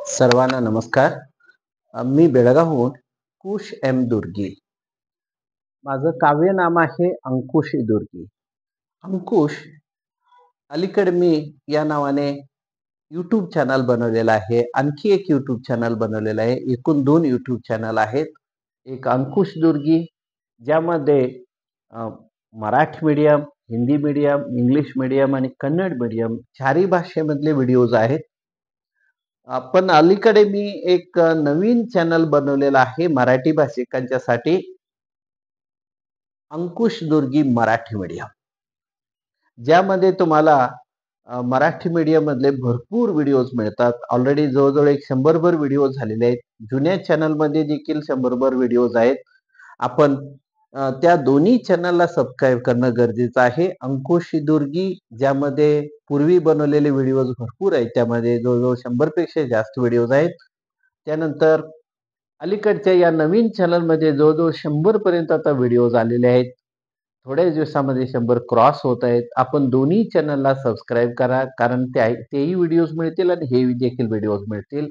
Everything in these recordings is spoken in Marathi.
सर्वांना नमस्कार. मी बेळगावहून कुश एम दुर्गी. माझं काव्य नाम आहे अंकुश दुर्गी. अंकुश अलीकडे मी या नावाने यूट्यूब चॅनल बनवलेलं आहे. आणखी एक यूट्यूब चॅनल बनवलेलं आहे. एकूण 2 यूट्यूब चॅनल आहेत. एक अंकुश दुर्गी ज्यामध्ये Marathi medium, Hindi medium, English medium आणि कन्नड मीडियम चारही भाषेमधले व्हिडिओज आहेत. पण अलीकडे मी एक नवीन चॅनल बनवलेला आहे मराठी भाषिकांच्यासाठी, अंकुश दुर्गी मराठी मीडियम. ज्यामध्ये तुम्हाला मराठी मीडियम मधले भरपूर व्हिडिओज मिळतात. ऑलरेडी जवळजवळ एक 100 व्हिडिओ झालेले आहेत. जुन्या चॅनलमध्ये देखील 100 व्हिडिओज आहेत. आपण त्या दोन्ही चॅनलला सबस्क्राईब करणं गरजेचं आहे. अंकुश दुर्गी ज्यामध्ये पूर्वी बनवलेले व्हिडिओज भरपूर आहेत. त्यामध्ये जवळजवळ 100 पेक्षा जास्त व्हिडिओज आहेत. त्यानंतर अलीकडच्या या नवीन चॅनलमध्ये जवळजवळ 100 पर्यंत आता व्हिडिओज आलेले आहेत. थोड्या दिवसामध्ये 100 क्रॉस होत आहेत. आपण दोन्ही चॅनलला सबस्क्राईब करा, कारण तेही व्हिडिओज मिळतील आणि हे देखील व्हिडिओज मिळतील.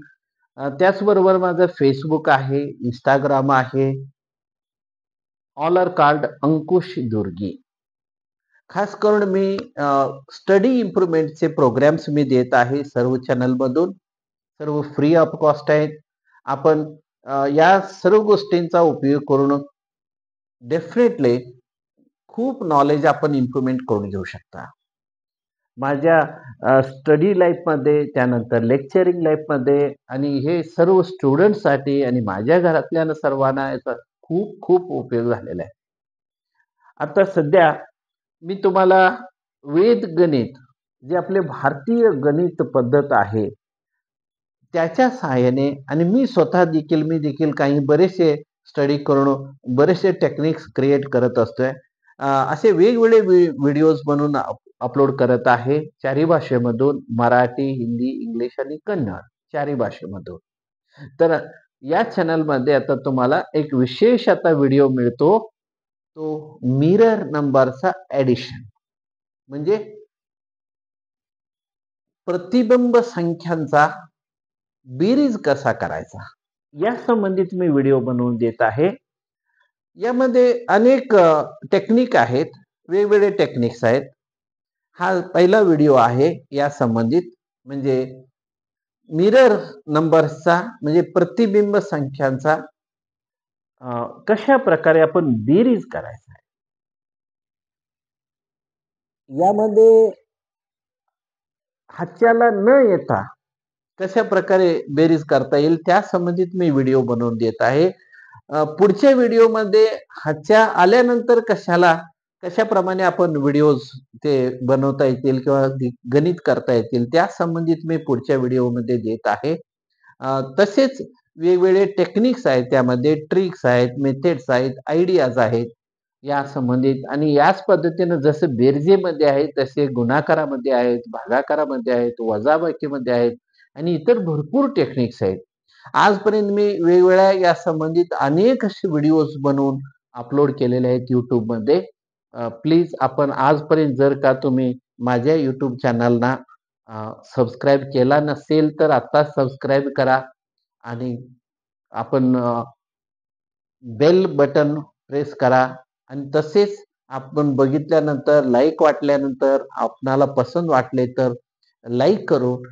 त्याचबरोबर माझं फेसबुक आहे, इंस्टाग्राम आहे. ऑल आर कार्ड अंकुश दुर्गी. खास करून मी स्टडी इम्प्रूव्हमेंटचे प्रोग्राम्स मी देत आहे सर्व चॅनलमधून. सर्व फ्री ऑफ कॉस्ट आहेत. आपण या सर्व गोष्टींचा उपयोग करून डेफिनेटली खूप नॉलेज आपण इम्प्रूव्हमेंट करून घेऊ शकता. माझ्या स्टडी लाईफमध्ये, त्यानंतर लेक्चरिंग लाईफमध्ये आणि हे सर्व स्टुडंट्ससाठी आणि माझ्या घरातल्या सर्वांना याचा खूप खूप उपयोग झालेला आहे. आता सध्या मी तुम्हाला वेद गणित, जे आपले भारतीय गणित पद्धत आहे, त्याच्या सहाय्याने आणि मी देखील काही बरेचसे स्टडी करून बरेचसे टेक्निक्स क्रिएट करत असतोय. असे वेगवेगळे व्हिडिओज बनवून अपलोड करत आहे चारही भाषेमधून, मराठी, हिंदी, इंग्लिश आणि कन्नड चारही भाषेमधून. तर या चॅनलमध्ये आता तुम्हाला एक विशेष आता व्हिडिओ मिळतो, तो मिरर नंबरचा ॲडिशन, म्हणजे प्रतिबिंब संख्यांचा बेरीज कसा करायचा, या संबंधित मी व्हिडिओ बनवून देत आहे. यामध्ये अनेक टेक्निक आहेत, वेगवेगळे टेक्निक्स आहेत. हा पहिला व्हिडिओ आहे या संबंधित, म्हणजे मिरर नंबर्सचा म्हणजे प्रतिबिंब संख्यांचा कशा प्रकारे आपण बेरीज करायचा आहे. यामध्ये हाच्याला न येता कशा प्रकारे बेरीज करता येईल त्या संबंधित मी व्हिडिओ बनवून देत आहे. पुढच्या व्हिडिओमध्ये हाच्या आल्यानंतर कशाप्रमाणे आपण व्हिडिओज ते बनवता येतील किंवा गणित करता येतील त्या संबंधित मी पुढच्या व्हिडिओमध्ये देत आहे. तसेच वेगवेगळे टेक्निक्स आहेत, त्यामध्ये ट्रिक्स आहेत, मेथड्स आहेत, आयडियाज आहेत या संबंधित. आणि याच पद्धतीनं जसं बेरजेमध्ये आहे तसे गुणाकारामध्ये आहेत, भागाकारामध्ये आहेत, वजाबाकीमध्ये आहेत आणि इतर भरपूर टेक्निक्स आहेत. आजपर्यंत मी वेगवेगळ्या या संबंधित अनेक असे व्हिडिओज बनवून अपलोड केलेले आहेत यूट्यूबमध्ये. प्लीज आपण आजपर्यंत जर का तुम्ही माझ्या यूट्यूब चॅनलना सबस्क्राईब केला नसेल तर आता सबस्क्राईब करा आणि आपण बेल बटन प्रेस करा. आणि तसेच आपण बघितल्यानंतर, लाईक वाटल्यानंतर, आपणाला पसंत वाटले तर लाईक करून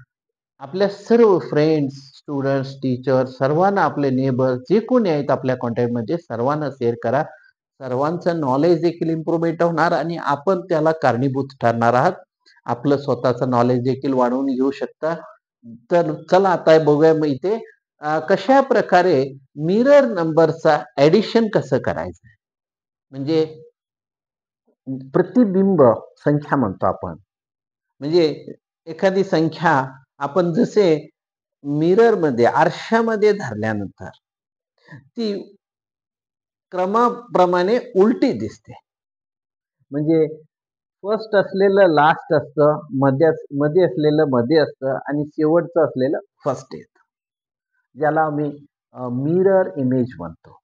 आपल्या सर्व फ्रेंड्स, स्टुडंट्स, टीचर सर्वांना, आपले नेबर जे कोणी आहेत आपल्या कॉन्टॅक्टमध्ये सर्वांना शेअर करा. सर्वांचं नॉलेज देखील इम्प्रूव्हमेंट होणार आणि आपण त्याला कारणीभूत ठरणार आहात. आपलं स्वतःचं नॉलेज देखील वाढवून घेऊ शकता. तर चला आता बघूया मग इथे कशा प्रकारे मिरर नंबरचा ॲडिशन कसं करायचं, म्हणजे प्रतिबिंब संख्या म्हणतो आपण. म्हणजे एखादी संख्या आपण जसे मिररमध्ये, आरशामध्ये धरल्यानंतर ती क्रमाप्रमाणे उलटी दिसते. म्हणजे फर्स्ट असलेलं लास्ट असतं, मध्ये असलेलं मध्ये असतं आणि शेवटचं असलेलं फर्स्ट येतं, ज्याला आम्ही मिरर इमेज म्हणतो.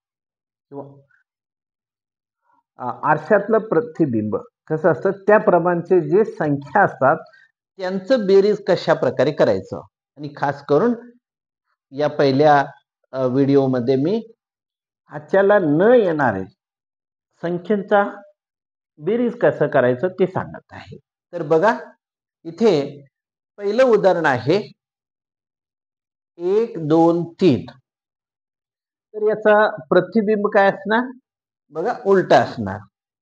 आरशातलं प्रतिबिंब कसं असतं, त्याप्रमाणचे जे संख्या असतात त्यांचं बेरीज कशा प्रकारे करायचं. आणि खास करून या पहिल्या व्हिडिओमध्ये मी हाच्याला न येणारे संख्यांचा बेरीज कसं करायचं ते सांगत आहे. तर बघा इथे पहिलं उदाहरण आहे 1 2 3. तर याचा प्रतिबिंब काय असणार? बघा उलटा असणार.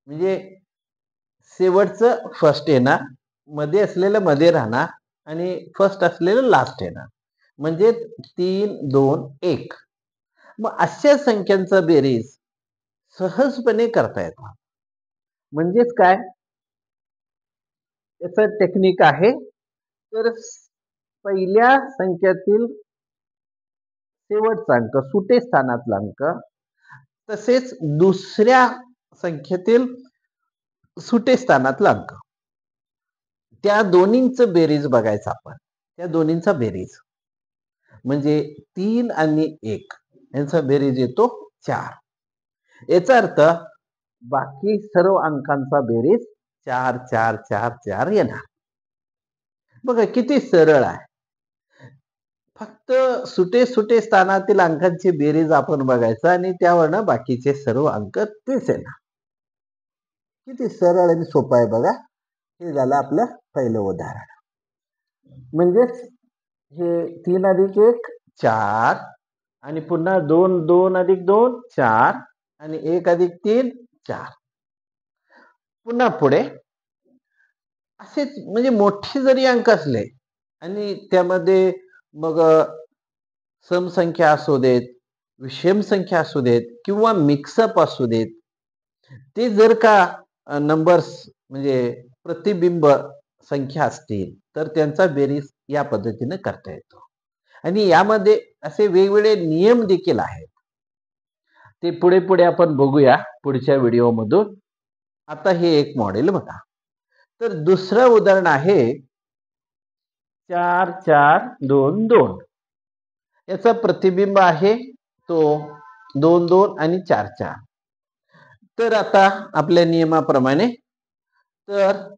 म्हणजे शेवटचं फर्स्ट येणार, मध्ये असलेलं मध्ये राहणार आणि फर्स्ट असलेलं लास्ट येणार. म्हणजे 3 2 1. मग अशा संख्यांचा बेरीज सहजपणे करता येतो. म्हणजेच काय? याचं टेक्निक आहे. तर पहिल्या संख्यातील शेवटचा अंक, सुटे स्थानातला अंक, तसेच दुसऱ्या संख्येतील सुटे स्थानातला अंक, त्या दोन्हींचं बेरीज बघायचं आपण. त्या दोन्हींचा बेरीज म्हणजे 3 आणि 1 यांचा बेरीज येतो 4. याचा अर्थ बाकी सर्व अंकांचा बेरीज 4 4 4 4 येणार. बघा किती सरळ आहे. फक्त सुटे सुटे स्थानातील अंकांची बेरीज आपण बघायचं आणि त्यावरनं बाकीचे सर्व अंक तेच येणार. किती सरळ आणि सोपं आहे बघा. हे झालं आपलं पहिलं उदाहरण. म्हणजेच हे 3 अधिक 1 4 आणि पुन्हा 2 2 अधिक 2 4 आणि 1 अधिक 3 4. पुन्हा पुढे असेच म्हणजे मोठे जरी अंक असले आणि त्यामध्ये मग समसंख्या असू देत, विषम संख्या असू देत किंवा मिक्सअप असू देत, ते जर का नंबर्स म्हणजे प्रतिबिंब संख्या असतील तर त्यांचा बेरीज या पद्धतीने करता येतो. आणि यामध्ये असे वेगवेगळे नियम देखील आहेत. ते पुढे पुढे आपण बघूया पुढच्या व्हिडिओमधून. आता हे एक मॉडेल बघा. तर दुसरं उदाहरण आहे 4 4 2 2. याचा प्रतिबिंब आहे तो 2 2 आणि 4 4. तर आता आपल्या नियमाप्रमाणे तर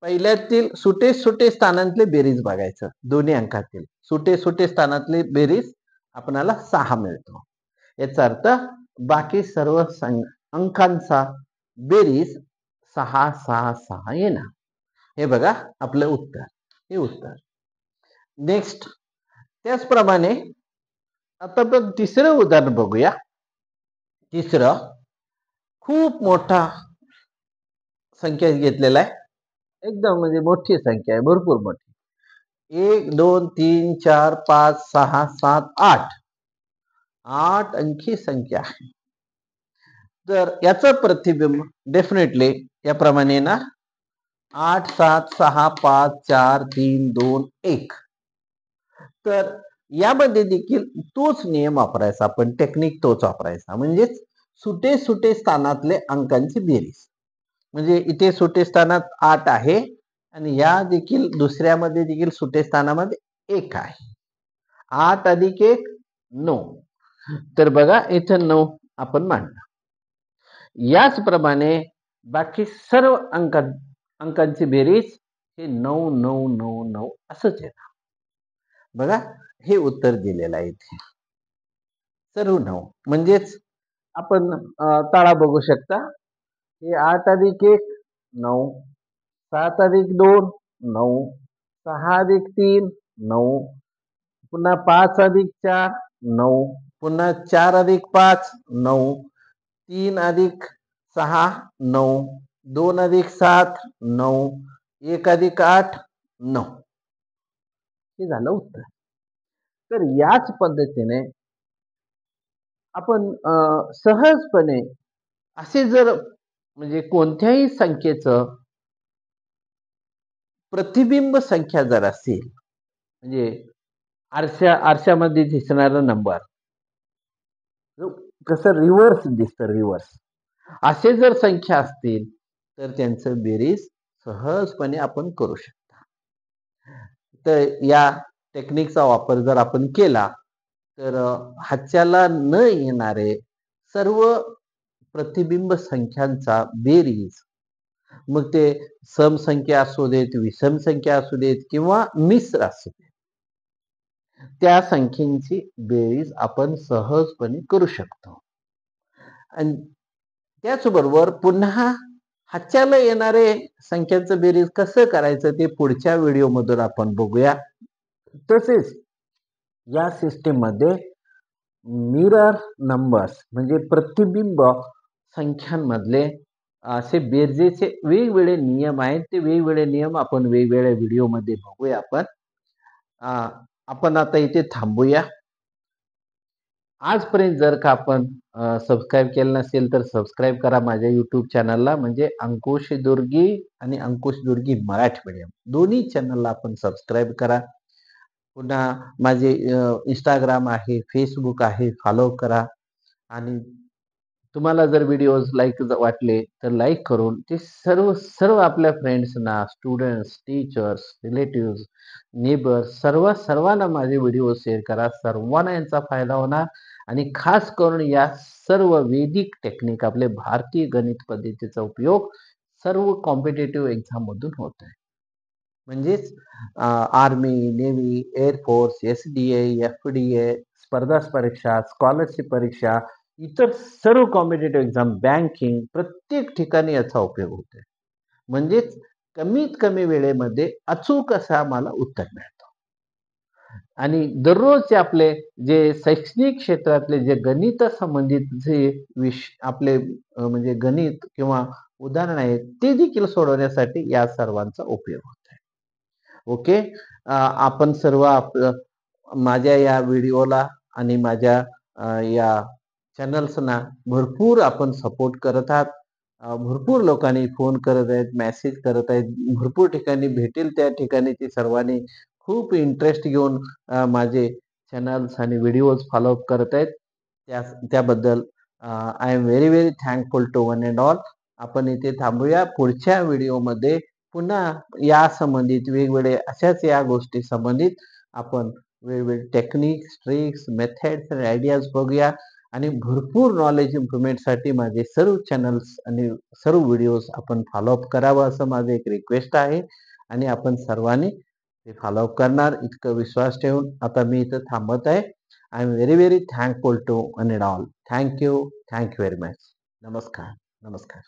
पहिल्यातील सुटे सुटे स्थानांतले बेरीज बघायचं. दोन्ही अंकातील सुटे सुटे स्थानातले बेरीज आपल्याला 6 मिळतो. याचा अर्थ बाकी सर्व अंकांचा बेरीज 6 6 6 येणार. हे बघा आपलं उत्तर. हे उत्तर. नेक्स्ट त्याचप्रमाणे आता आपण तिसरं उदाहरण बघूया. तिसरं खूप मोठा संख्या घेतलेला आहे. एकदम म्हणजे मोठी संख्या आहे, भरपूर मोठी. 1 2 3 4 5 6 7 8. 8 अंकी संख्या आहे. तर याचं प्रतिबिंब डेफिनेटली याप्रमाणे ना 8 7 6 5 4 3 2 1. तर यामध्ये देखील तोच नियम वापरायचा आपण, टेक्निक तोच वापरायचा. म्हणजेच सुटे सुटे स्थानातले अंकांची बेरीज. म्हणजे इथे सुटे स्थानात 8 आहे आणि या देखील दुसऱ्यामध्ये देखील सुटे स्थानामध्ये 1 आहे. 8 अधिक 1 9. तर बघा इथं 9 आपण मांडला. याचप्रमाणे बाकी सर्व अंकांची बेरीज हे 9 9 9 9 असंच येणार. बघा हे उत्तर दिलेलं आहे इथे. सर्व 9. म्हणजेच आपण ताळा बघू शकता. हे 8 अधिक 1 9, 7 अधिक 2 9, 6 अधिक 3 9, पुन्हा 5 अधिक 4 9, पुन्हा 4 अधिक 5 9, 3 अधिक 6 9, 2 अधिक 7 9, 1 अधिक 8 9. हे झालं उत्तर. तर याच पद्धतीने आपण सहजपणे असे जर म्हणजे कोणत्याही संख्येचं प्रतिबिंब संख्या जर असेल, म्हणजे आरशामध्ये दिसणारा नंबर कसं रिव्हर्स दिसतं, रिव्हर्स, असे जर संख्या असतील तर त्यांचं बेरीज सहजपणे आपण करू शकता. तर या टेक्निकचा वापर जर आपण केला तर हाच्याला न येणारे सर्व प्रतिबिंब संख्यांचा बेरीज, मग ते समसंख्या असू देत, विषम संख्या असू देत किंवा मिश्र असू देत, त्या संख्येची बेरीज आपण सहजपणे करू शकतो. आणि त्याचबरोबर पुन्हा हाच्याला येणारे संख्यांचं बेरीज कसं करायचं ते पुढच्या व्हिडिओमधून आपण बघूया. तसेच या सिस्टीममध्ये मिरर नंबर्स म्हणजे प्रतिबिंब संख्यांमधले असे बेरजेचे वेगवेगळे नियम आहेत. ते वेगवेगळे नियम आपण वेगवेगळ्या व्हिडिओमध्ये बघूया आपण. आपण आता इथे थांबूया. आजपर्यंत जर का आपण सबस्क्राईब केलं नसेल तर सबस्क्राईब करा माझ्या YouTube चॅनलला म्हणजे अंकुश दुर्गी आणि अंकुश दुर्गी मराठी मीडियम दोन्ही चॅनलला आपण सबस्क्राईब करा. पुन्हा माझे Instagram आहे, Facebook आहे, फॉलो करा आणि तुम्हाला जर व्हिडिओज लाईक वाटले तर लाईक करून ते सर्व सर्व आपल्या फ्रेंड्सना, स्टुडंट्स, टीचर्स, रिलेटिव्हज, नेबर्स सर्वांना माझे व्हिडिओ शेअर करा. सर्वांना यांचा फायदा होणार आणि खास करून या सर्व वैदिक टेक्निक आपले भारतीय गणित पद्धतीचा उपयोग सर्व कॉम्पिटिटिव्ह एक्झाममधून होत आहे. म्हणजेच आर्मी, नेव्ही, एअरफोर्स, एस-डी-ए, एफ-डी-ए, स्पर्धा परीक्षा, स्कॉलरशिप परीक्षा, इतर सर्व कॉम्पिटिटिव्ह एक्झाम, बँकिंग प्रत्येक ठिकाणी याचा उपयोग होतोय. म्हणजेच कमीत कमी वेळेमध्ये अचूक असं आम्हाला उत्तर मिळतं. आणि दररोजचे आपले जे शैक्षणिक क्षेत्रातले जे गणित संबंधित जे आपले म्हणजे गणित किंवा उदाहरण आहेत ते देखील सोडवण्यासाठी या सर्वांचा उपयोग होत आहे. ओके. आपण सर्व माझ्या या व्हिडिओला आणि माझ्या या चॅनल्सना भरपूर आपण सपोर्ट करत आहात. भरपूर लोकांनी फोन करत आहेत, मेसेज करत आहेत. भरपूर ठिकाणी भेटेल त्या ठिकाणी ते सर्वांनी खूप इंटरेस्ट घेऊन माझे चॅनल्स आणि व्हिडिओज फॉलो अप करत आहेत. त्याबद्दल I am very very thankful to one and all. आपण इथे थांबूया. पुढच्या व्हिडिओमध्ये पुन्हा या संबंधित वेगवेगळे अशाच या गोष्टी संबंधित आपण वेगवेगळे टेक्निक्स, ट्रिक्स, मेथड्स आणि आयडियाज बघूया आणि भरपूर नॉलेज इम्प्रुव्हमेंटसाठी माझे सर्व चॅनल्स आणि सर्व व्हिडिओज आपण फॉलोअप करावं असं माझं एक रिक्वेस्ट आहे आणि आपण सर्वांनी ते फॉलोअप करणार इतकं विश्वास ठेवून आता मी इथं थांबत आहे. I am very very thankful to one and all. Thank you very much. नमस्कार. नमस्कार.